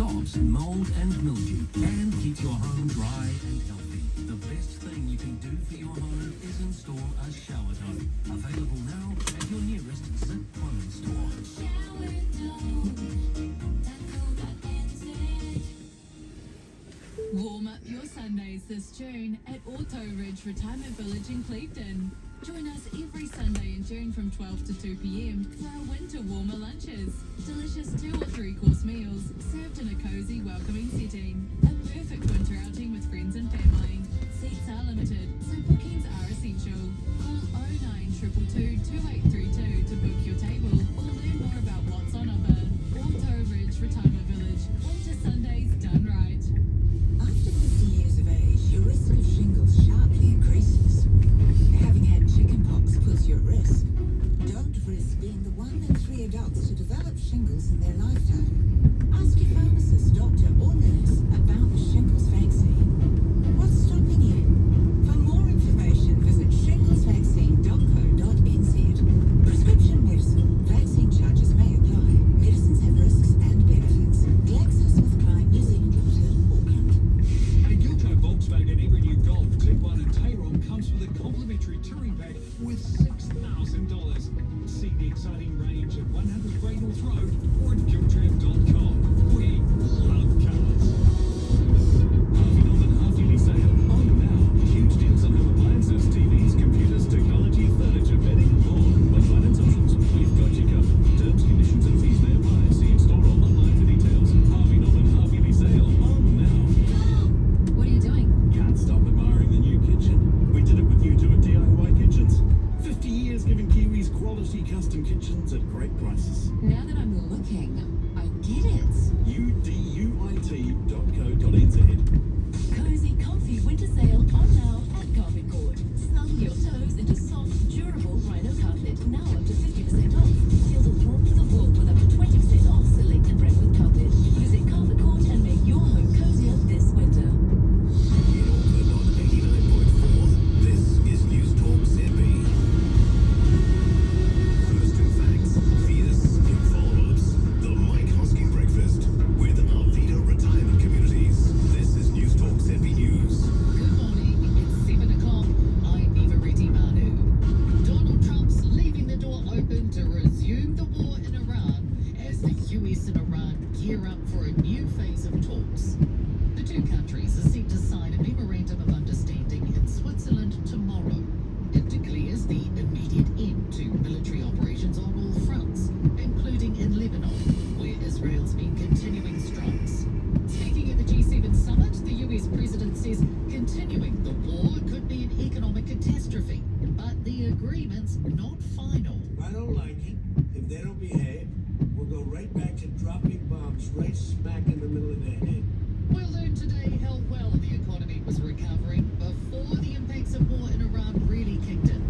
stops mold and mildew and keeps your home dry and healthy. The best thing you can do for your home is install a shower dome. Available now at your nearest Zip Home store. Warm up your Sundays this June at Auto Ridge Retirement Village in Clevedon. Join us every Sunday in June from 12 to 2 p.m. for our winter warmer lunches. Delicious 2 or 3 course meals served in a cozy, welcoming setting. A perfect winter outing with friends and family. Seats are limited, so bookings are essential. Call 0922 2832 to book your table or learn more about what's on offer. Auto Ridge Retirement Village. Winter Sundays done right. After 50 years of age, your risk of shingles sharply increases. Having had chickenpox puts you at risk. Don't risk being the 1 in 3 adults to develop shingles in their lifetime. Ask your pharmacist, doctor, or nurse about the shingles vaccine. What's stopping you? For more information, visit shinglesvaccine.co.nz. Prescription medicine. Vaccine charges may apply. Medicines have risks and benefits. GlaxoSmithKline New Zealand Limited, Auckland. At Gilco Volkswagen, every new Golf, T1 and Tayron comes with a complimentary touring bag with $6,000. See the exciting range at 100 Great North Road or at giltram.com. We love cars. Harvey Norman half-yearly sale on now. Huge deals on home appliances, TVs, computers, technology, furniture, bedding, and more. With finance options, we've got you covered. Terms, conditions, and fees may apply. See in-store or online for details. Harvey Norman half-yearly sale on now. What are you doing? Can't stop admiring the new kitchen. We did it with you two at DIY Kitchens. 50 years giving Kiwis quality custom kitchens at great prices. Now that I'm looking, I get it. uduit.co.nz. Cozy, comfy winter sale on now at Carpet Court. Snug your toes into soft, durable rhino carpet, now up to 50% off. Feel the warmth of the warmth with up to 20% off selected Brentwood carpet. Visit Carpet Court and make your home cozier this winter. In Auckland on 89.4, this is News Talk ZB. First in facts, fierce in follow-ups. The Mike Hosking Breakfast with Alvita Retirement Communities. This is News Talk ZB News. Good morning, it's 7 o'clock. I'm Eva Reddy Manu. Donald Trump's leaving the door open to resume the war in Iran as the US and Iran gear up for a new phase of talks. The two countries are set to sign a memorandum of understanding in Switzerland tomorrow. It declares the immediate end to military operations on all fronts, including in Lebanon, where Israel's been continuing strikes. Speaking at the G7 summit, the US president says continuing the war could be an economic catastrophe, but the agreement's not final. I don't like it. If they don't behave, we'll go right back to dropping bombs right smack in the middle of their head. We'll learn today how well the economy was recovering before the impacts of war in Iran really kicked in.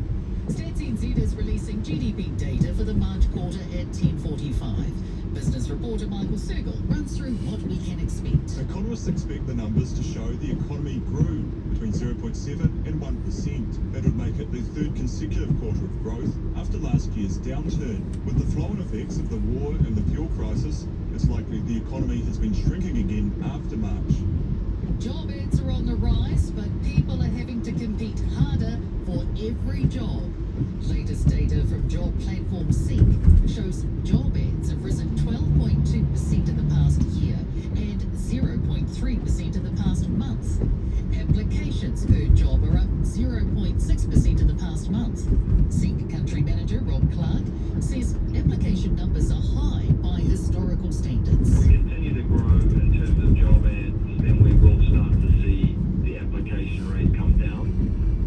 Stats NZ is releasing GDP data for the March quarter at 10:45. Business reporter Michael Sergel runs through what we can expect. Economists expect the numbers to show the economy grew between 0.7 and 1%. That would make it the third consecutive quarter of growth after last year's downturn. With the flow-on effects of the war and the fuel crisis, it's likely the economy has been shrinking again after March. Job ads are on the rise, but people are having to compete harder for every job. Latest data from job platform Seek shows job ads have risen 12.2% in the past year and 0.3% in the past month. Applications per job are up 0.6% in the past month. Seek country manager Rob Clark says application numbers are high by historical standards. We continue to grow in terms of job ads, and we will start to see the application rate come down,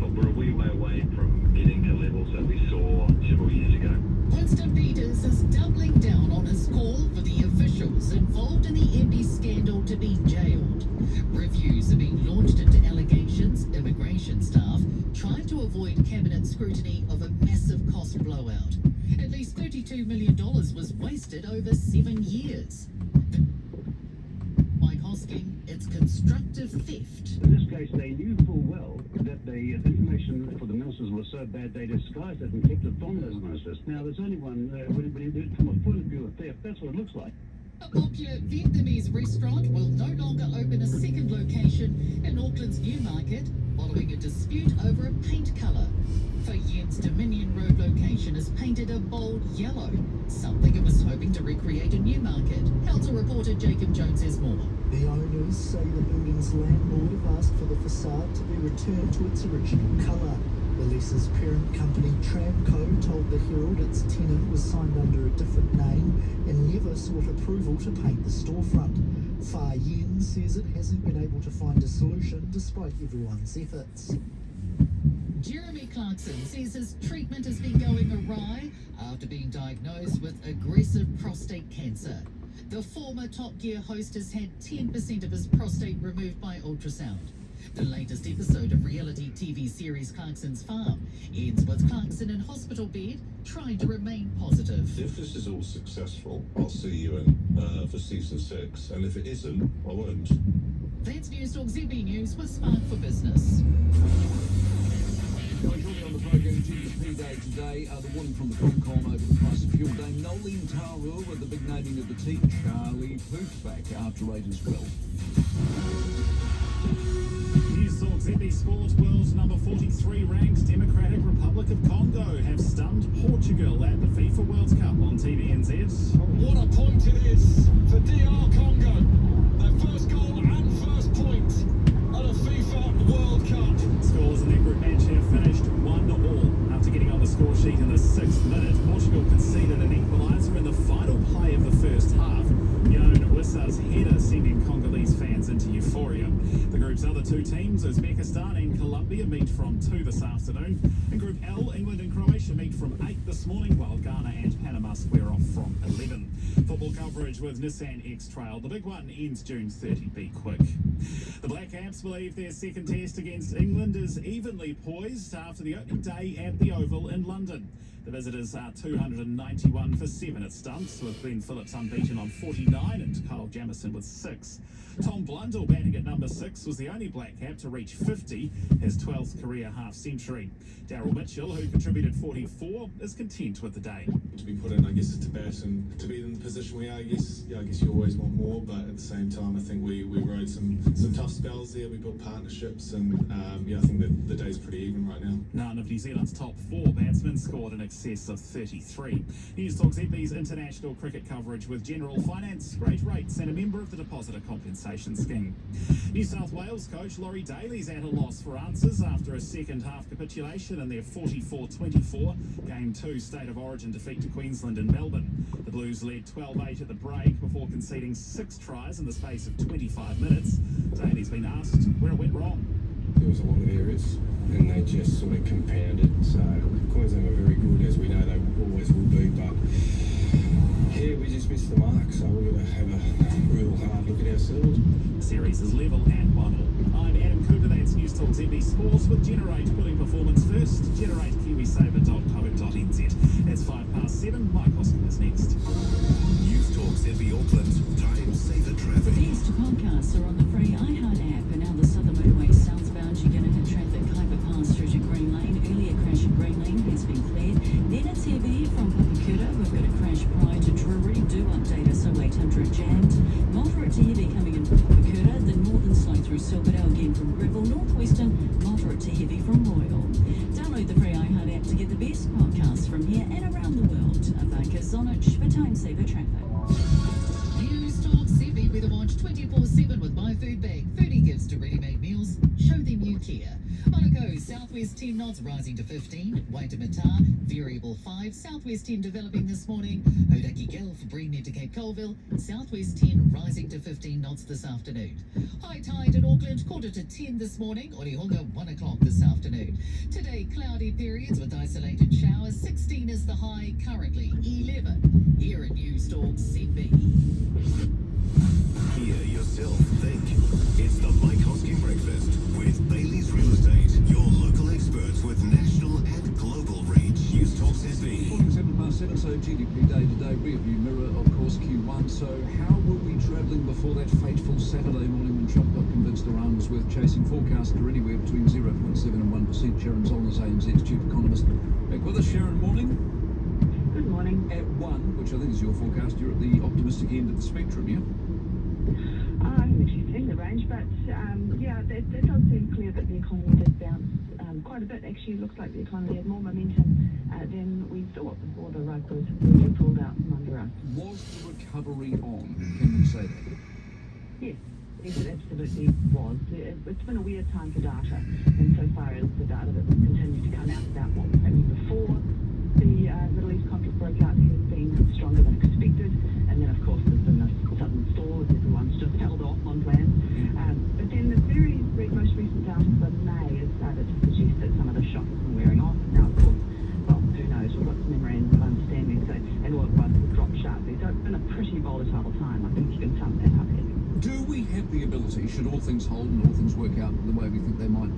but we're a wee way away from getting to levels that we saw several years ago. Winston Peters is doubling down on his call for the officials involved in the MP scandal to be jailed. Reviews are being launched into allegations immigration staff tried to avoid cabinet scrutiny of a massive cost blowout. At least $32 million was wasted over 7 years. Mike Hosking, it's constructive theft. In this case, they knew full well that the information for the ministers was so bad they disguised it and kept it from those ministers. Now, there's only one, when you do it from a point of view of theft, that's what it looks like. A popular Vietnamese restaurant will no longer open a second location in Auckland's Newmarket following a dispute over a paint colour. Fei Yen's Dominion Road location is painted a bold yellow, something it was hoping to recreate in Newmarket. Helter reporter Jacob Jones says more. The owners say the building's landlord have asked for the facade to be returned to its original colour. The lease's parent company Tramco told the Herald its tenant was signed under a different name and never sought approval to paint the storefront. Fei Yen says it hasn't been able to find a solution despite everyone's efforts. Jeremy Clarkson says his treatment has been going awry after being diagnosed with aggressive prostate cancer. The former Top Gear host has had 10% of his prostate removed by ultrasound. The latest episode of reality TV series Clarkson's Farm ends with Clarkson in hospital bed trying to remain positive. If this is all successful, I'll see you in for season 6, and if it isn't, I won't. That's News Talk ZB News with Spark for Business. Joining me on the programme, GDP Day today, the warning from the Comcom over the price of fuel. Dame Nolene Taru with the big naming of the team. Charlie Poof's back after 8 as well. News Talk ZB Sport. World's number 43 ranked Democratic Republic of Congo have stunned Portugal at the FIFA World Cup on TVNZ. What a point it is for DR Congo. Their first goal and first point at a FIFA World Cup. Scores in their group match have finished 1-1. After getting on the score sheet in the 6th minute, Portugal conceded an equaliser in the final play of the first half. Yon Wissa's header sending Congolese fans into euphoria. The group's other two teams, Uzbekistan and Colombia, meet from 2 this afternoon. In Group L, England and Croatia meet from 8 this morning, while Ghana and Panama square off from 11. Football coverage with Nissan X-Trail. The big one ends June 30. Be quick. The Black Caps believe their second test against England is evenly poised after the opening day at the Oval in London. The visitors are 291 for 7 at stumps, with Glenn Phillips unbeaten on 49 and Kyle Jamieson with 6. Tom Blundell, batting at number 6, was the only Black Cap to reach 50, his 12th career half-century. Daryl Mitchell, who contributed 44, is content with the day. To be put in, I guess, to bat and to be in the position we are, I guess you always want more, but at the same time, I think we rode some tough spells there. We built partnerships, and I think that the day's pretty even right now. None of New Zealand's top 4 batsmen scored in excess of 33. News Talk ZB's international cricket coverage with General Finance, great rates, and a member of the Depositor Compensation Scheme. New South Wales coach Laurie Daly's at a loss for answers after a second half capitulation in their 44-24 Game 2 State of Origin defeat to Queensland and Melbourne. The Blues led 12-8 at the break before conceding 6 tries in the space of 25 minutes. Daly's been asked where it went wrong. There was a lot of areas and they just sort of compounded. So Queensland were very good, as we know they always will be, but here we just missed the mark, so we're going to have a real hard look at ourselves. The series is level at 1-1. I'm Adam Cooper, that's News Talk ZB Sports with Generate, putting performance first. Generate KiwiSaver.co.nz. It's 7:05. Mike Hoskin is next. News Talk ZB Auckland. Time saver traffic. These podcasts are on the free iHeart app, and now the Southern Motorway southbound, you're going to have traffic overpass through to Green Lane. Earlier crash at Green Lane has been cleared. Then it's heavy from Papakura. We've got a crash prior to Drury. Do update us, 0800 jammed. Moderate to heavy coming in from Papakura. The northern slow through Silverdale again from Greville. Northwestern, moderate to heavy from Royal. Download the free iHeart app to get the best podcasts from here and around the world. Avaka Zonich for time saver traffic. News Talk ZB with a watch 24/7 with My Food Bag. 30 gifts to ready-made meals. Show them you care. On a go, Southwest 10 knots rising to 15. Waitemata, variable 5. Southwest 10 developing this morning. Hodaki Gulf, Breamere to Cape Colville. Southwest 10 rising to 15 knots this afternoon. High tide in Auckland, 9:45 this morning. Orihunga, 1 o'clock this afternoon. Today, cloudy periods with isolated showers. 16 is the high, currently 11. Here at News Talk ZB. Hear yourself think. It's the Mike Hoskin Breakfast with Bailey's Real Estate, your local experts with national and global reach. News Talk ZB. 7:07, so GDP Day today, rearview mirror, of course, Q1. So how were we travelling before that fateful Saturday morning when Trump got convinced Iran was worth chasing? Forecasts are anywhere between 0.7 and 1%. Sharon Zollner's ANZ's chief economist. Back with us, Sharon, morning. Good morning. At 1, which I think is your forecast, you're at the optimistic end of the spectrum, yeah? I haven't actually seen the range, but yeah, it does seem clear that the economy did bounce quite a bit. Actually, it looks like the economy had more momentum than we thought before the rug was pulled out from under us. Was the recovery on? Can we say that? Yes, it absolutely was. It's been a weird time for data, insofar as the data that's continued to come out about what was happening before the Middle East conflict broke out has been stronger than expected. And then, of course, there's been this sudden stall as everyone's just held off on plans. But then the most recent data for May has started to suggest that some of the shock has been wearing off. Now, of course, well, who knows? We've got some memorandums of understanding, and oil prices have dropped sharply. So it's been a pretty volatile time. I think you can sum that up here. Do we have the ability, should all things hold and all things work out the way we think they might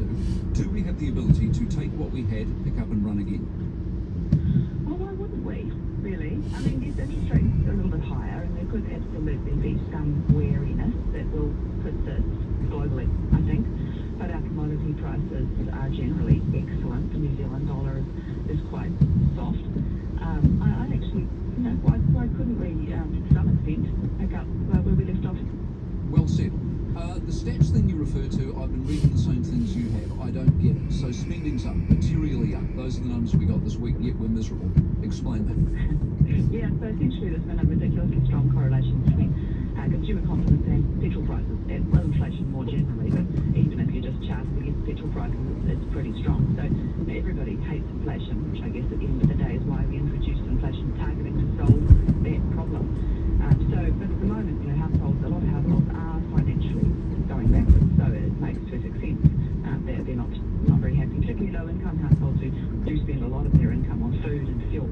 do we have the ability to take what we had, pick up and run again? Well, why wouldn't we, really? I mean, yes, interest rates are a little bit higher, and there could absolutely be some wariness that will persist globally, I think. But our commodity prices are generally excellent. The New Zealand dollar is quite soft. I actually, why couldn't we, to some extent, pick up where we left off? Well said. The stats thing you refer to, I've been reading the same things you have. I don't get it. So spending's up, materially up. Those are the numbers we got this week, yet we're miserable. Explain that. Yeah, so essentially there's been a ridiculously strong correlation between consumer confidence and petrol prices, and inflation more generally. But even if you just chart against petrol prices, it's pretty strong. So everybody hates inflation, which I guess at the end of the day is why we introduced inflation targeting to solve that problem. But at the moment, a lot of households are financially going backwards, so it makes perfect sense that they're not very happy, particularly low-income households who do spend a lot of their income on food and fuel.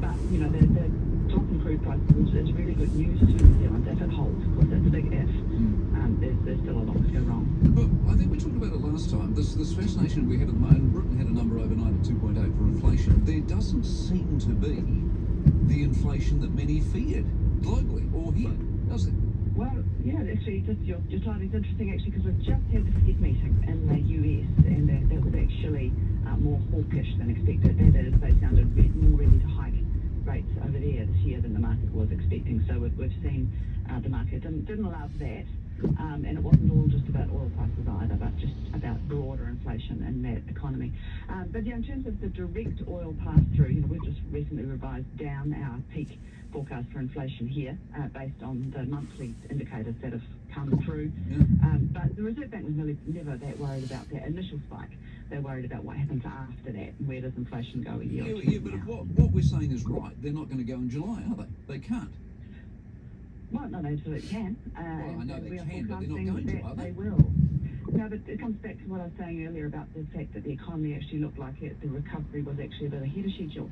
But, the drop in crude prices is really good news to New Zealand if it holds. Of course, that's a big if. There's still a lot to go wrong. But I think we talked about it last time. This fascination we have at the moment, Britain had a number overnight at 2.8 for inflation. There doesn't seem to be the inflation that many feared globally or here, does it? Well, yeah, actually, just your timing's interesting, actually, because we've just had the Fed meeting in the US, and that was actually more hawkish than expected. That is, they sounded more ready to hike rates over there this year than the market was expecting. So we've seen the market didn't allow that, and it wasn't all just about oil prices either, but just about broader inflation in that economy. But yeah, in terms of the direct oil pass-through, we've just recently revised down our peak forecast for inflation here based on the monthly indicators that have come through. But the Reserve Bank was never that worried about that initial spike. They're worried about what happens after that. Where does inflation go a year or two Yeah, but what we're saying is right. They're not going to go in July, are they? They can't. Well, no, they absolutely can. Well, I know they can, but they're not going to, are they? They will. No, but it comes back to what I was saying earlier about the fact that the economy actually looked like the recovery was actually a bit ahead of schedule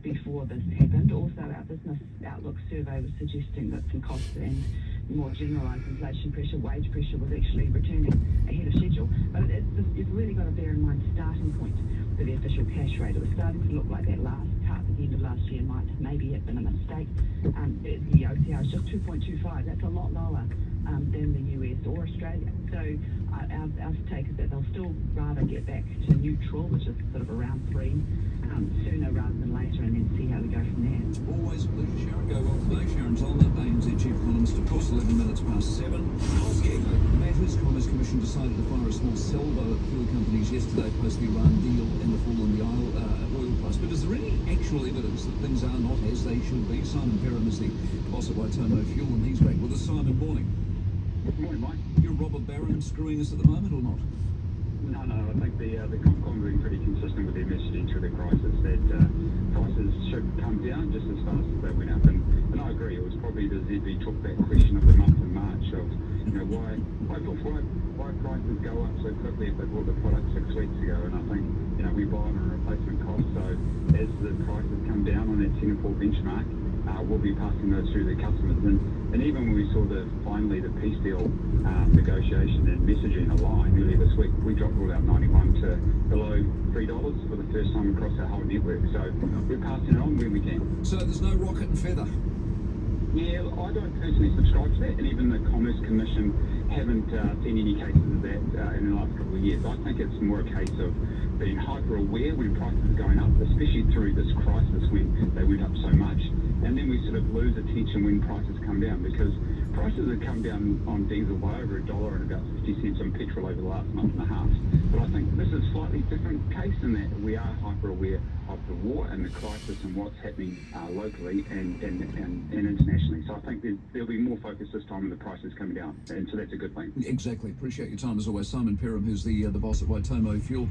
before this happened. Also, our business outlook survey was suggesting that some costs and more generalised inflation pressure, wage pressure was actually returning ahead of schedule. But you've really got to bear in mind starting point for the official cash rate. It was starting to look like that last cut at the end of last year might maybe have been a mistake. The OCR is just 2.25. That's a lot lower than the US or Australia. So our take is that they'll still rather get back to neutral, which is sort of around 3, sooner rather than later, and then see how we go from there. Always a pleasure, Sharon. Go well today. Sharon Zollner, ANZ Chief Economist, of course, 11 minutes past 7. Matters Commerce Commission decided to fire a small salvo at fuel companies yesterday post the Iran deal and the fall in the oil price. But is there any actual evidence that things are not as they should be? Simon Perrin is the boss at Waitomo Fuel, and he's back with us. Simon, morning. Good morning, Mike. You're Robert Barron screwing us at the moment or not? No, I think the Comcom have been pretty consistent with their messaging through the crisis that prices should come down just as fast as they went up. And I agree, it was probably the ZB took that question of the month in March of, why prices go up so quickly if they bought the product 6 weeks ago. And I think, we buy on a replacement cost. So as the prices come down on that Singapore benchmark, we'll be passing those through to the customers. And even when we saw finally the peace deal negotiation and messaging align earlier this week, we dropped all our 91 to below $3 for the first time across our whole network. So we're passing it on when we can. So there's no rocket and feather? Yeah, I don't personally subscribe to that, and even the Commerce Commission haven't seen any cases of that in the last couple of years. I think it's more a case of being hyper aware when prices are going up, especially through this crisis when they went up so much. and then we sort of lose attention when prices come down, because prices have come down on diesel by over $1 and about 50 cents on petrol over the last month and a half. But I think this is a slightly different case in that we are hyper aware of the war and the crisis and what's happening locally and internationally. So I think there'll be more focus this time when the prices come down, and so that's a good thing. Exactly. Appreciate your time as always. Simon Perham, who's the boss at Waitomo Fuel.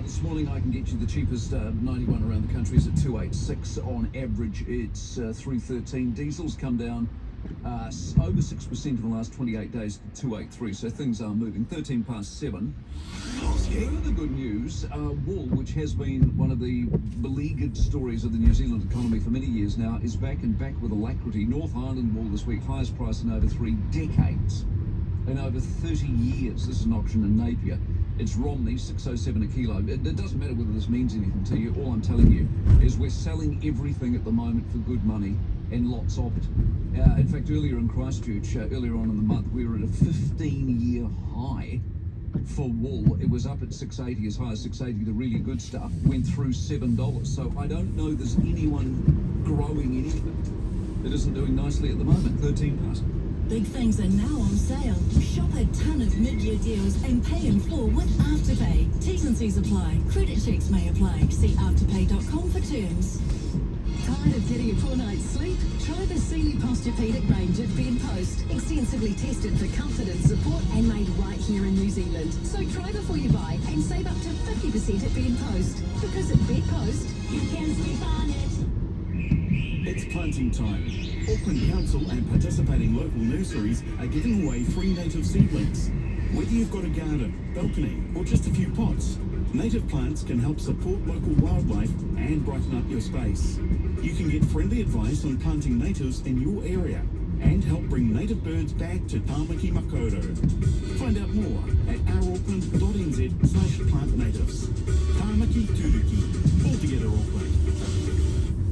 This morning I can get you the cheapest 91 around the country is at 286 on average. It's 313. Diesel's come down over 6% in the last 28 days to 283, so things are moving. 13 past 7. Further good news, wool, which has been one of the beleaguered stories of the New Zealand economy for many years now, is back with alacrity. North Island wool this week, highest price in over 3 decades. In over 30 years. This is an auction in Napier. It's Romney, 607 a kilo. It doesn't matter whether this means anything to you. All I'm telling you is we're selling everything at the moment for good money, and lots of it. In fact, earlier in Christchurch, earlier on in the month, we were at a 15-year high for wool. It was up at 680, as high as 680. The really good stuff went through $7. So I don't know there's anyone growing anything that isn't doing nicely at the moment. 13 past. Big things are now on sale. Shop a ton of mid-year deals and pay in full with Afterpay. T's and C's apply. Credit checks may apply. See afterpay.com for terms. Tired of getting a poor night's sleep? Try the Sealy Posturepedic range at Bedpost. Extensively tested for comfort and support and made right here in New Zealand. So try before you buy and save up to 50% at Bedpost. Because at Bedpost, you can sleep on it. It's planting time. Auckland Council and participating local nurseries are giving away free native seedlings. Whether you've got a garden, balcony, or just a few pots, native plants can help support local wildlife and brighten up your space. You can get friendly advice on planting natives in your area and help bring native birds back to Tamaki Makaurau. Find out more at ourauckland.nz/plant natives. Tamaki Turuki. All together Auckland.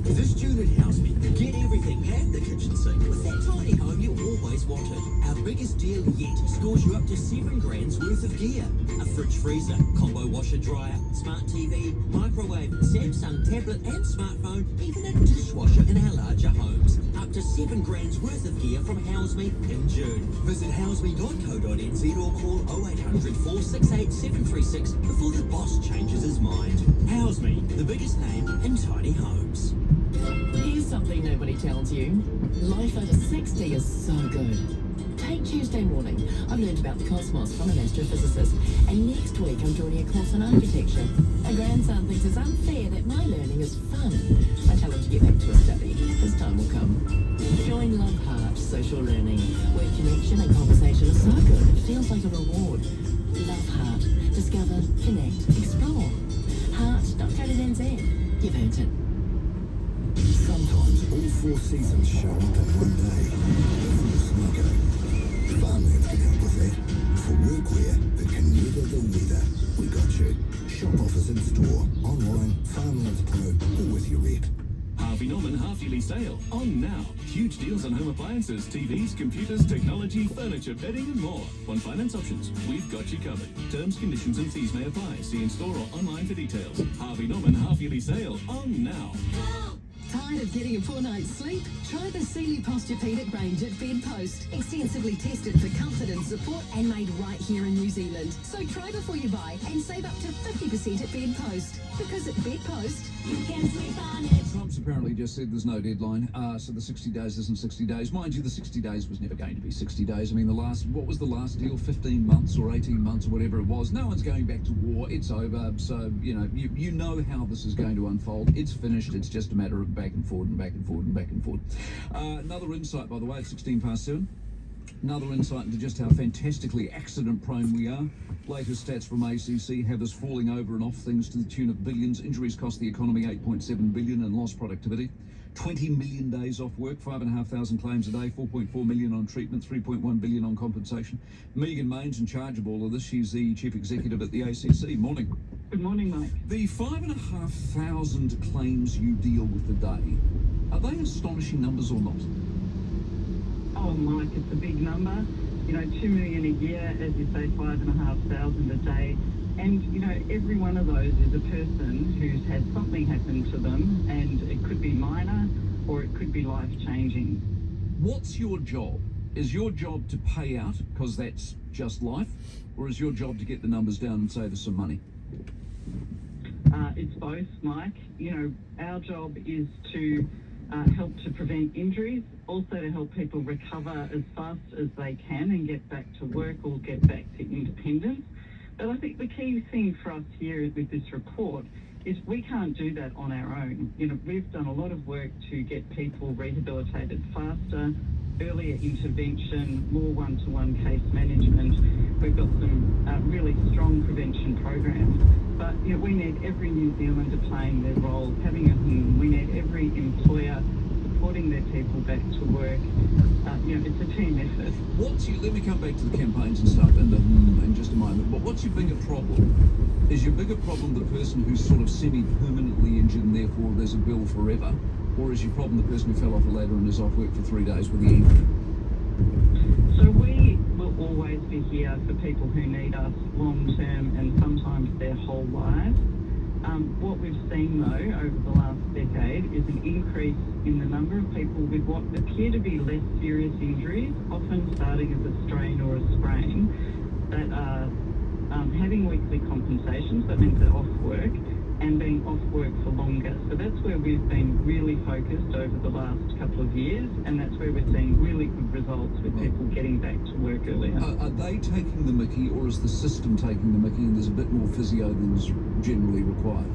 This June at Houseme, get everything and the kitchen sink with that tiny home you always wanted. Our biggest deal yet scores you up to $7,000 worth of gear. A fridge freezer, combo washer dryer, smart TV, microwave, Samsung tablet and smartphone, even a dishwasher in our larger homes. Up to $7,000 worth of gear from Houseme in June. Visit houseme.co.nz or call 0800 468 736 before the boss changes his mind. Houseme, the biggest name in tiny homes. Here's something nobody tells you. Life over 60 is so good. Take Tuesday morning. I've learned about the cosmos from an astrophysicist. And next week I'm joining a course on architecture. My grandson thinks it's unfair that my learning is fun. I tell him to get back to his study. His time will come. Join Love Heart Social Learning, where connection and conversation are so good it feels like a reward. Love Heart. Discover, connect, explore. Heart.co.nz. You've earned it. Sometimes all 4 seasons show up in one day. From Smugo. Farmlands can help with that. For workwear that can weather the weather, we got you. Shop offers in store, online, Farmlands Pro, or with your rep. Harvey Norman half-yearly sale. On now. Huge deals on home appliances, TVs, computers, technology, furniture, bedding and more. On finance options, we've got you covered. Terms, conditions and fees may apply. See in store or online for details. Harvey Norman half-yearly sale. On now. Tired of getting a poor night's sleep? Try the Sealy Posturepedic range at Bedpost. Extensively tested for comfort and support and made right here in New Zealand. So try before you buy and save up to 50% at Bedpost. Because at Bedpost, you can sleep on it. Trump's apparently just said there's no deadline, so the 60 days isn't 60 days. Mind you, the 60 days was never going to be 60 days. I mean, what was the last deal? 15 months or 18 months or whatever it was. No one's going back to war. It's over. So, you know how this is going to unfold. It's finished. It's just a matter of back and forward and back and forward and back and forward. Another insight, by the way, at 16 past 7. Another insight into just how fantastically accident-prone we are. Latest stats from ACC have us falling over and off things to the tune of billions. Injuries cost the economy $8.7 billion and lost productivity. 20 million days off work, 5,500 claims a day, 4.4 million on treatment, 3.1 billion on compensation. Megan Main's in charge of all of this. She's the chief executive at the ACC. Morning. Good morning, Mike. The 5,500 claims you deal with a day, are they astonishing numbers or not? Oh, Mike, it's a big number. 2 million a year, as you say, 5,500 a day. And, every one of those is a person who's had something happen to them, and it could be minor or it could be life-changing. What's your job? Is your job to pay out, because that's just life, or is your job to get the numbers down and save us some money? It's both, Mike. You know, our job is to help to prevent injuries, also to help people recover as fast as they can and get back to work or get back to independence. But I think the key thing for us here with this report is we can't do that on our own. You know, we've done a lot of work to get people rehabilitated faster, earlier intervention, more one-to-one case management. We've got some really strong prevention programs. But, you know, we need every New Zealander playing their role, having a home. We need every employer supporting their people back to work. You know, it's a team effort. Let me come back to the campaigns and stuff in just a moment, but what's your bigger problem? Is your bigger problem the person who's sort of semi-permanently injured and therefore there's a bill forever? Or is your problem the person who fell off a ladder and is off work for 3 days with the injury? So we will always be here for people who need us long-term and sometimes their whole lives. What we've seen, though, over the last decade is an increase in the number of people with what appear to be less serious injuries, often starting as a strain or a sprain, that are having weekly compensations. That means they're off work and being off work for longer. So that's where we've been really focused over the last couple of years, and that's where we're seeing really good results with people getting back to work earlier. Are they taking the mickey, or is the system taking the mickey and there's a bit more physio than is generally required?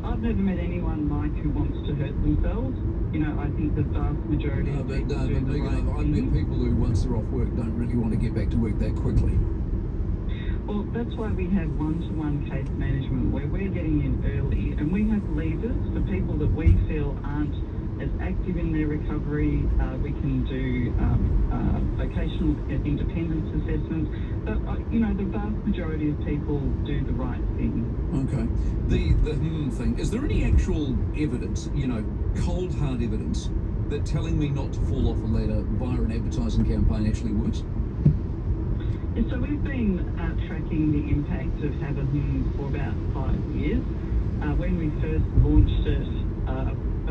I've never met anyone, Mike, who wants to hurt themselves. You know, I think the vast majority of people do the right I've met people who, once they're off work, don't really want to get back to work that quickly. Well, that's why we have one-to-one case management where we're getting in early, and we have levers for people that we feel aren't as active in their recovery. We can do vocational independence assessments, but you know, the vast majority of people do the right thing. Okay. The thing, is there any actual evidence, you know, cold hard evidence, that telling me not to fall off a ladder via an advertising campaign actually works? And so we've been tracking the impact of Have a Hum for about 5 years. When we first launched it,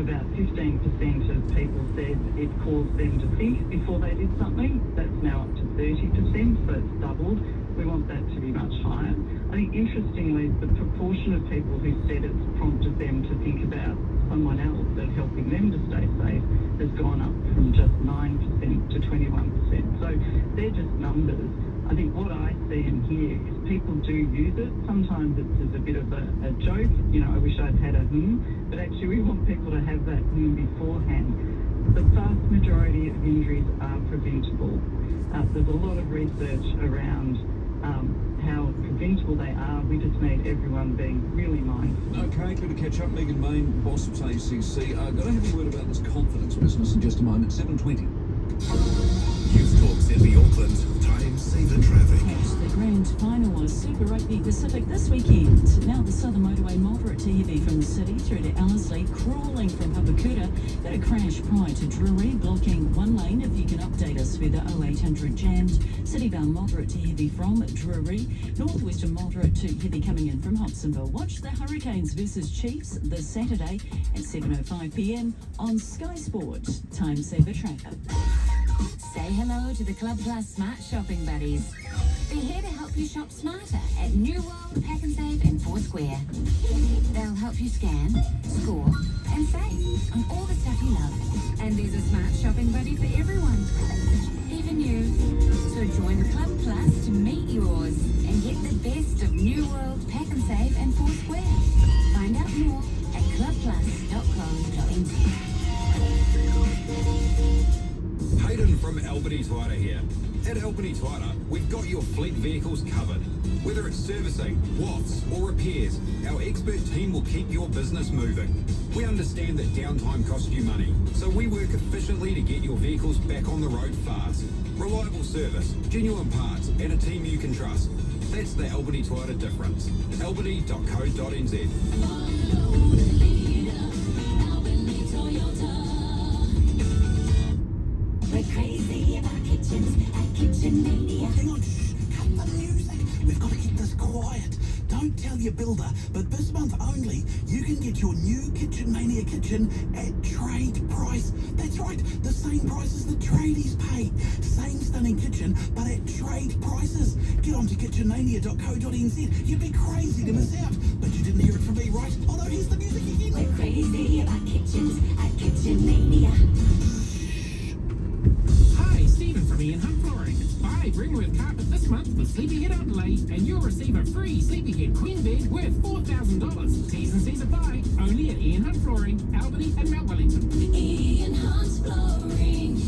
about 15% of people said it caused them to think before they did something. That's now up to 30%, so it's doubled. We want that to be much higher. I think interestingly, the proportion of people who said it's prompted them to think about someone else and helping them to stay safe has gone up from just 9% to 21%. So they're just numbers. I think what I see and hear is people do use it. Sometimes it's as a bit of a joke. You know, I wish I'd had a hum, but actually we want people to have that hum beforehand. The vast majority of injuries are preventable. There's a lot of research around how preventable they are. We just need everyone being really mindful. Okay, good to catch up. Megan Main, boss of ACC. Got to have a word about this confidence business in just a moment. 7:20. Youth Talk Sydney Auckland. Time saver traffic. It's the grand final of Super Rugby Pacific this weekend. Now the Southern Motorway moderate to heavy from the city through to Ellerslie, crawling from Papakuta. Got a crash prior to Drury, blocking one lane. If you can update us further, 0800 jammed. City-bound moderate to heavy from Drury. Northwestern moderate to heavy coming in from Hobsonville. Watch the Hurricanes versus Chiefs this Saturday at 7:05 p.m. on Sky Sport. Time saver traffic. Say hello to the Club Plus Smart Shopping Buddies. They're here to help you shop smarter at New World, Pack and Save and Foursquare. They'll help you scan, score and save on all the stuff you love. And there's a smart shopping buddy for everyone, even you. So join the Club Plus to meet yours and get the best of New World, Pack and Save and Foursquare. Find out more at clubplus.com.nz. Hayden from Albany Twitter here. At Albany Twitter, we've got your fleet vehicles covered. Whether it's servicing, WAFs or repairs, our expert team will keep your business moving. We understand that downtime costs you money, so we work efficiently to get your vehicles back on the road fast. Reliable service, genuine parts and a team you can trust. That's the Albany Twitter difference. albany.co.nz. We're crazy about kitchens at Kitchen Mania. Hang on, shh, cut the music. We've got to keep this quiet. Don't don't tell your builder, but this month only, you can get your new Kitchen Mania kitchen at trade price. That's right, the same price as the tradies pay. Same stunning kitchen, but at trade prices. Get on to kitchenmania.co.nz. You'd be crazy to miss out, but you didn't hear it from me, right? Although here's the music again. We're crazy about kitchens at Kitchen Mania. Hi, Stephen from Ian Hunt Flooring. Buy Ringworth carpet this month with Sleepyhead Adelaide, and you'll receive a free Sleepyhead Queen bed worth $4,000. T's and C's apply. Only at Ian Hunt Flooring, Albany and Mount Wellington. Ian Hunt Flooring.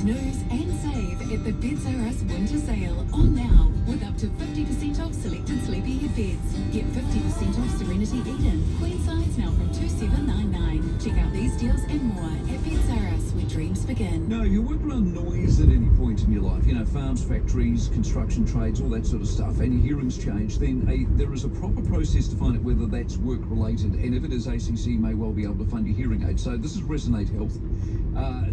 Snooze and save at the Beds R Us winter sale on now with up to 50% off selected Sleepyhead beds. Get 50% off Serenity Eden, queen size now from $2,799. Check out these deals and more at Beds R Us, where dreams begin. Now, if you work around noise at any point in your life, you know, farms, factories, construction trades, all that sort of stuff, and your hearing's changed, then there is a proper process to find out whether that's work-related, and if it is, ACC may well be able to fund your hearing aid. So this is Resonate Health.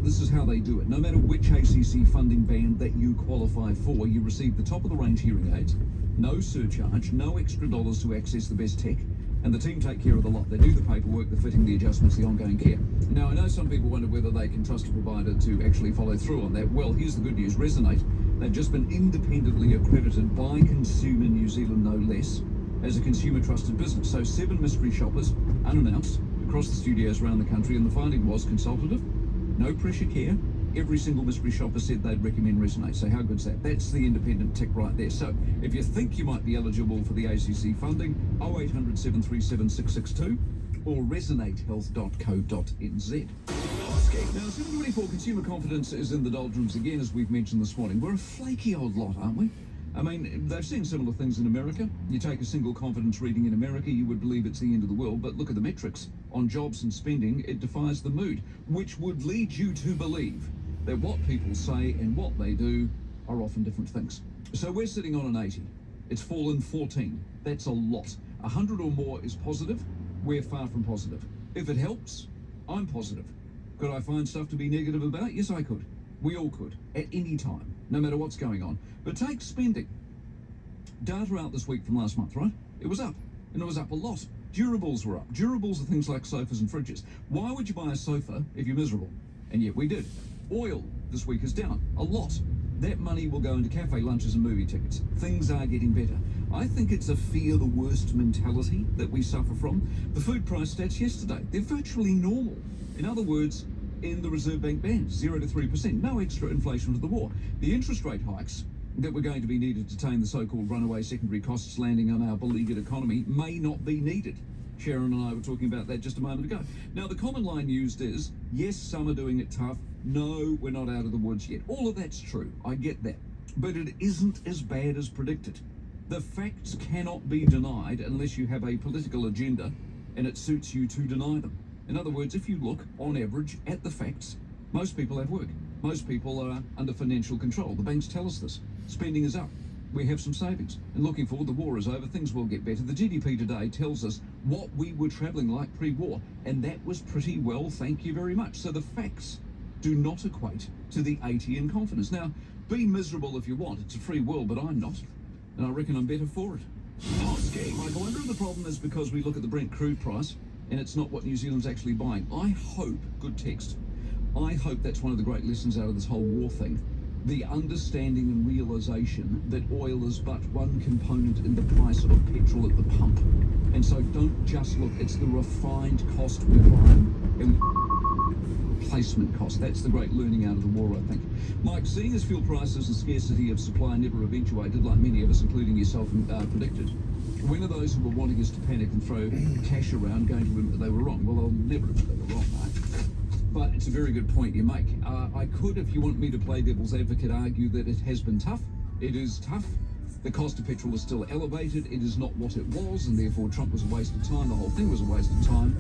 This is how they do it. No matter which ACC funding band that you qualify for, you receive the top-of-the-range hearing aids, no surcharge, no extra dollars to access the best tech, and the team take care of the lot. They do the paperwork, the fitting, the adjustments, the ongoing care. Now, I know some people wonder whether they can trust a provider to actually follow through on that. Well, here's the good news. Resonate, they've just been independently accredited by Consumer New Zealand, no less, as a consumer trusted business. So 7 mystery shoppers, unannounced, across the studios around the country, and the finding was consultative, no pressure care. Every single mystery shopper said they'd recommend Resonate. So how good's that? That's the independent tick right there. So if you think you might be eligible for the ACC funding, 0800 737 662 or resonatehealth.co.nz. Now, 724 consumer confidence is in the doldrums again, as we've mentioned this morning. We're a flaky old lot, aren't we? I mean, they've seen similar things in America. You take a single confidence reading in America, you would believe it's the end of the world, but look at the metrics. On jobs and spending, it defies the mood, which would lead you to believe that what people say and what they do are often different things. So we're sitting on an 80. It's fallen 14. That's a lot. 100 or more is positive. We're far from positive. If it helps, I'm positive. Could I find stuff to be negative about? Yes, I could. We all could, at any time, no matter what's going on. But take spending. Data out this week from last month, right? It was up, and it was up a lot. Durables were up. Durables are things like sofas and fridges. Why would you buy a sofa if you're miserable? And yet we did. Oil this week is down a lot. That money will go into cafe lunches and movie tickets. Things are getting better. I think it's a fear the worst mentality that we suffer from. The food price stats yesterday, they're virtually normal. In other words, in the Reserve Bank band, 0 to 3%, no extra inflation for the war. The interest rate hikes that were going to be needed to tame the so-called runaway secondary costs landing on our beleaguered economy may not be needed. Sharon and I were talking about that just a moment ago. Now, the common line used is, yes, some are doing it tough. No, we're not out of the woods yet. All of that's true. I get that. But it isn't as bad as predicted. The facts cannot be denied unless you have a political agenda and it suits you to deny them. In other words, if you look, on average, at the facts, most people have work. Most people are under financial control. The banks tell us this. Spending is up. We have some savings. And looking forward, the war is over. Things will get better. The GDP today tells us what we were travelling like pre-war. And that was pretty well, thank you very much. So the facts do not equate to the 80 in confidence. Now, be miserable if you want. It's a free world, but I'm not. And I reckon I'm better for it. Mike, I wonder if the problem is because we look at the Brent crude price and it's not what New Zealand's actually buying. I hope, good text, I hope that's one of the great lessons out of this whole war thing. The understanding and realisation that oil is but one component in the price of petrol at the pump. And so don't just look, it's the refined cost we're buying and replacement cost. That's the great learning out of the war, I think. Mike, seeing as fuel prices and scarcity of supply never eventuated, like many of us, including yourself, predicted, when are those who were wanting us to panic and throw cash around going to admit they were wrong? Well, I'll never admit they were wrong, mate. But it's a very good point you make. I could, if you want me to play devil's advocate, argue that it has been tough. It is tough. The cost of petrol is still elevated. It is not what it was, and therefore Trump was a waste of time. The whole thing was a waste of time.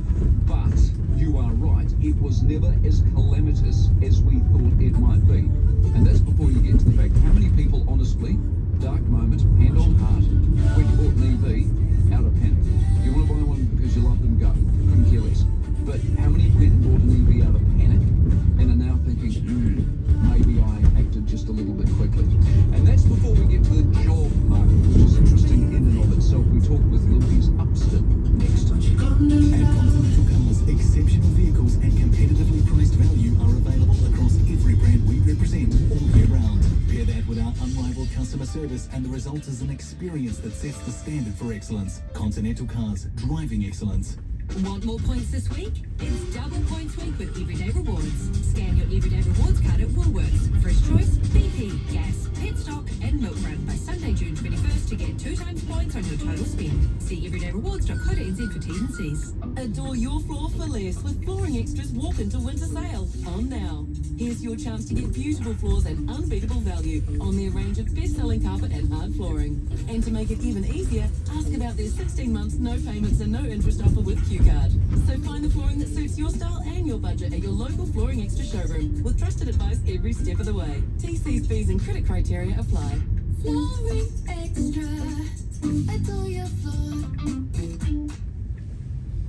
But you are right. It was never as calamitous as we thought it might be. And that's before you get to the fact, how many people, honestly, dark moment, hand on heart, when you bought an EV, out of panic. You want to buy one because you love them, go. Couldn't care less. But how many went and bought an EV out of panic and are now thinking, maybe I acted just a little bit quickly? And that's before we get to the job market, which is interesting in and of itself. We talk customer service, and the result is an experience that sets the standard for excellence. Continental Cars, driving excellence. Want more points this week? It's double points week with Everyday Rewards. Scan your Everyday Rewards card at Woolworths, Fresh Choice, BP, Gas, Petstock and Milk Run by Sunday, June 21st to get 2 times points on your total spend. See everydayrewards.co.nz for T's and C's. Adore your floor for less with Flooring Extra's walk-into winter sale on now. Here's your chance to get beautiful floors and unbeatable value on their range of best-selling carpet and hard flooring. And to make it even easier, ask about their 16 months no payments and no interest offer with Q-Card. So find the flooring that suits your style and your budget at your local Flooring Extra showroom with trusted advice every step of the way. TC's fees and credit criteria apply. Flooring Extra. Adore your floor.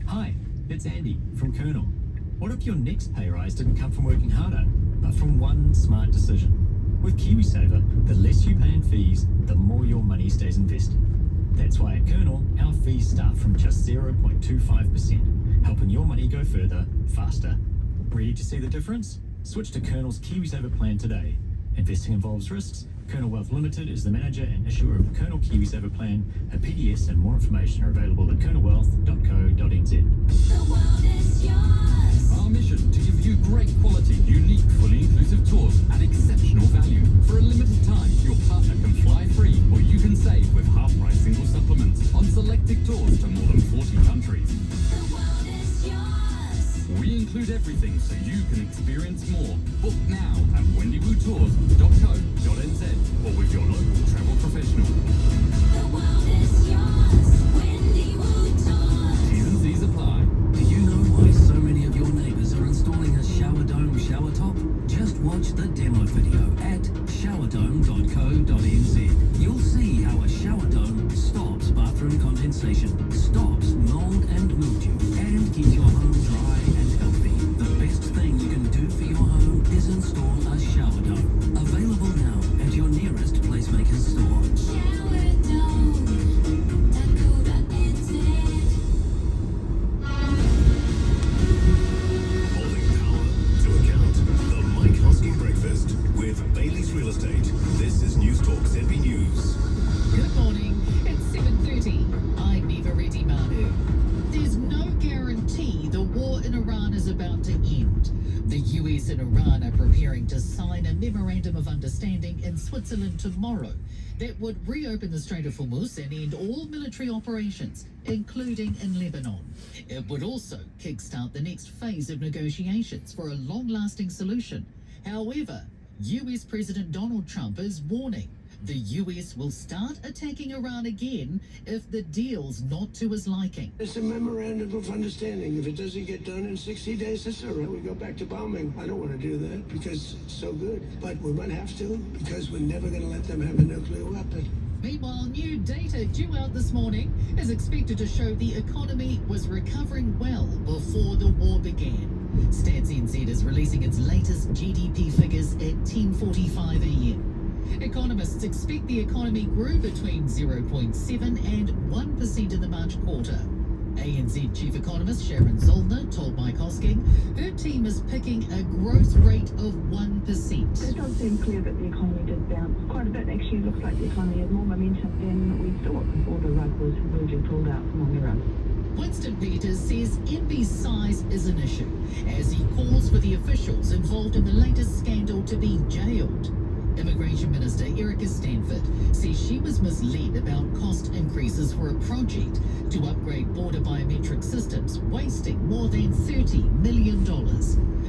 Hi, it's Andy from Colonel. What if your next pay rise didn't come from working harder, but from one smart decision? With KiwiSaver, the less you pay in fees, the more your money stays invested. That's why at Colonel, our fees start from just 0.25%, helping your money go further, faster. Ready to see the difference? Switch to Colonel's KiwiSaver plan today. Investing involves risks. Colonel Wealth Limited is the manager and issuer of the Colonel KiwiSaver plan. A PDS and more information are available at colonelwealth.co.nz. The world is yours. Our mission to give you great quality, unique, fully inclusive tours at exceptional value. For a limited time, your partner can fly free or you can save with half-price single supplements on selected tours to more than 40 countries. The world is yours. We include everything so you can experience more. Book now at wendywoodtours.co.nz or with your local travel professional. The world is yours. Wendy Wood Tours. T's and C's apply. Do you know why so many of your neighbours are installing a shower dome shower top? Just watch the demo video at showerdome.co.nz. You'll see how a shower dome stops bathroom condensation, stops mold and mildew, and keeps your home dry and healthy. The best thing you can do for your home is install a shower dome. Available now at your nearest placemaker's store. Holding power to account. The Mike Hosking Breakfast with Bailey's Real Estate. This is News Talk ZB News. Good morning. It's 7:30. I'm Eva Reddy Manu. There's no guarantee the war in Iran is about to end. The US and Iran are preparing to sign a memorandum of understanding in Switzerland tomorrow that would reopen the Strait of Hormuz and end all military operations, including in Lebanon. It would also kickstart the next phase of negotiations for a long-lasting solution. However, US President Donald Trump is warning the US will start attacking Iran again if the deal's not to his liking. It's a memorandum of understanding. If it doesn't get done in 60 days, it's all right. We go back to bombing. I don't want to do that because it's so good. But we might have to because we're never going to let them have a nuclear weapon. Meanwhile, new data due out this morning is expected to show the economy was recovering well before the war began. Stats NZ is releasing its latest GDP figures at 10:45 a.m. Economists expect the economy grew between 0.7 and 1% in the March quarter. ANZ Chief Economist Sharon Zollner told Mike Hosking her team is picking a growth rate of 1%. It does seem clear that the economy did bounce quite a bit. Actually, it looks like the economy had more momentum than we thought before the rug was really pulled out from under us. Winston Peters says MB's size is an issue, as he calls for the officials involved in the latest scandal to be jailed. Immigration Minister Erica Stanford says she was misled about cost increases for a project to upgrade border biometric systems, wasting more than $30 million.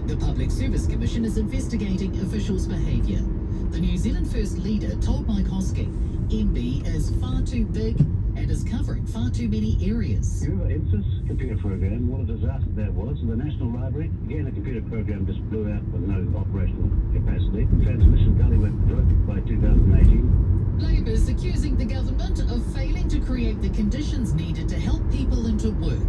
The Public Service Commission is investigating officials' behaviour. The New Zealand First Leader told Mike Hosking MB is far too big and is covering far too many areas. You remember EBSIS computer program, what a disaster that was. The National Library, again, the computer program just blew out with no operational capacity. Transmission gully went broke by 2018. Labour's accusing the government of failing to create the conditions needed to help people into work.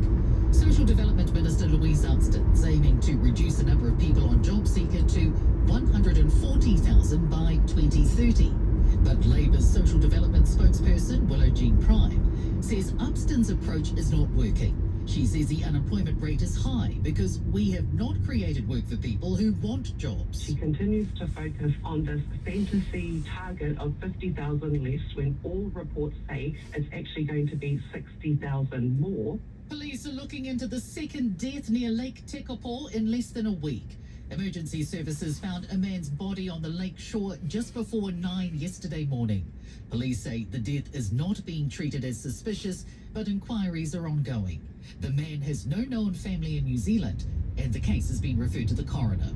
Social Development Minister Louise Upston's aiming to reduce the number of people on JobSeeker to 140,000 by 2030. But Labour's social development spokesperson, Willow Jean Prime, says Upston's approach is not working. She says the unemployment rate is high because we have not created work for people who want jobs. She continues to focus on this fantasy target of 50,000 less when all reports say it's actually going to be 60,000 more. Police are looking into the second death near Lake Tekapo in less than a week. Emergency services found a man's body on the lake shore just before 9 yesterday morning. Police say the death is not being treated as suspicious, but inquiries are ongoing. The man has no known family in New Zealand, and the case has been referred to the coroner.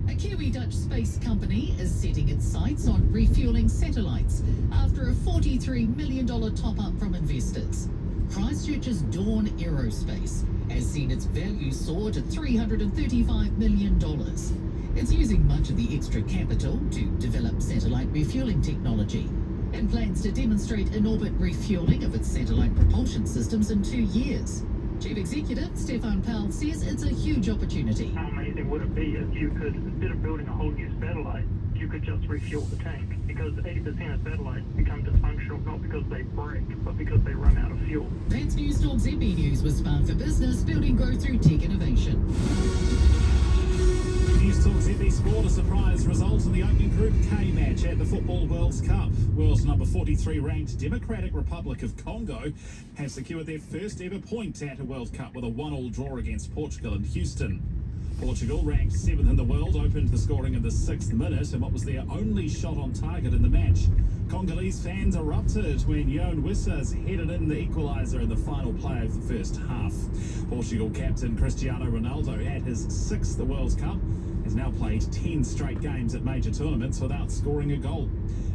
A Kiwi-Dutch space company is setting its sights on refueling satellites after a $43 million top-up from investors. Christchurch's Dawn Aerospace has seen its value soar to $335 million. It's using much of the extra capital to develop satellite refueling technology and plans to demonstrate in-orbit refueling of its satellite propulsion systems in 2 years. Chief Executive Stefan Powell says it's a huge opportunity. How amazing would it be if you could, instead of building a whole new satellite, you could just refuel the tank? Because 80% of satellites become dysfunctional not because they break, but because they run out of fuel. That's News Talk ZB News with Spark for Business, building growth through tech innovation. News Talk ZB Sport, a surprise result in the opening Group K match at the Football World Cup. World's number 43 ranked Democratic Republic of Congo have secured their first ever point at a World Cup with a 1-1 draw against Portugal in Houston. Portugal, ranked 7th in the world, opened the scoring in the 6th minute in what was their only shot on target in the match. Congolese fans erupted when Yoan Wissa's headed in the equaliser in the final play of the first half. Portugal captain Cristiano Ronaldo, at his 6th World Cup, has now played 10 straight games at major tournaments without scoring a goal.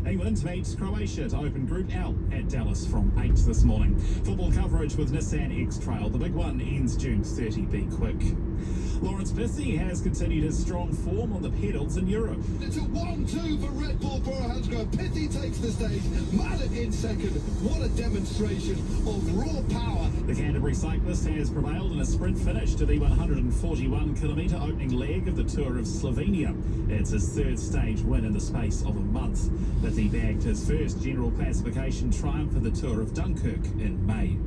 England meets Croatia to open Group L at Dallas from 8 this morning. Football coverage with Nissan X-Trail. The big one ends June 30. Be quick. Lawrence Pissy has continued his strong form on the pedals in Europe. It's a 1-2 for Red Bull Borough. Pissy takes the stage. Mallet in second. What a demonstration of raw power. The Canterbury cyclist has prevailed in a sprint finish to the 141-kilometre opening leg of the Tour of Slovenia. It's his third stage win in the space of a month. Pissy bagged his first general classification triumph for the Tour of Dunkirk in May.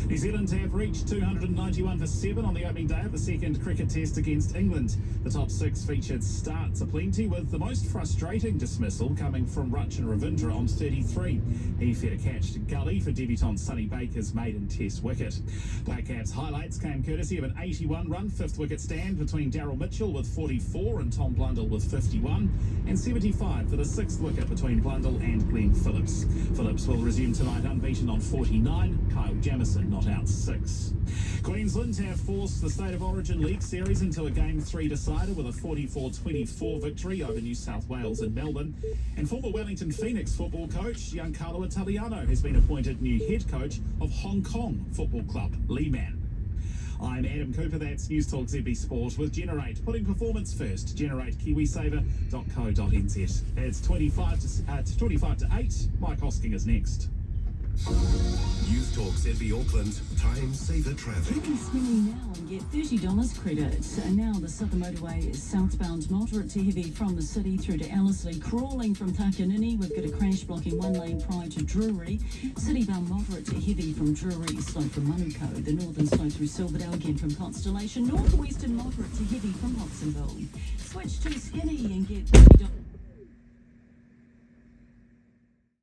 New Zealand have reached 291 for 7 on the opening day of the second cricket test against England. The top 6 featured starts aplenty, with the most frustrating dismissal coming from Rachin Ravindra on 33. He fed a catch to gully for debutant Sonny Baker's maiden test wicket. Black Caps highlights came courtesy of an 81-run 5th wicket stand between Daryl Mitchell with 44 and Tom Blundell with 51, and 75 for the 6th wicket between Blundell and Glenn Phillips. Phillips will resume tonight unbeaten on 49, Kyle Jamieson not out 6. Queensland have forced the State of Origin League Series into a Game 3 decider with a 44-24 victory over New South Wales in Melbourne. And former Wellington Phoenix football coach Giancarlo Italiano has been appointed new head coach of Hong Kong football club Lehman. I'm Adam Cooper, that's News Talk ZB Sport with Generate, putting performance first. Generate KiwiSaver.co.nz. It's 25 to 8. Mike Hosking is next. News Talk ZB Auckland, time saver traffic. You can spin now and get $30 credit. And now the Southern Motorway is southbound moderate to heavy from the city through to Ellerslie, crawling from Takanini. We've got a crash blocking one lane prior to Drury. Citybound moderate to heavy from Drury, slow from Manukau. The northern slow through Silverdale, again from Constellation. Northwestern moderate to heavy from Watsonville. Switch to Skinny and get $30.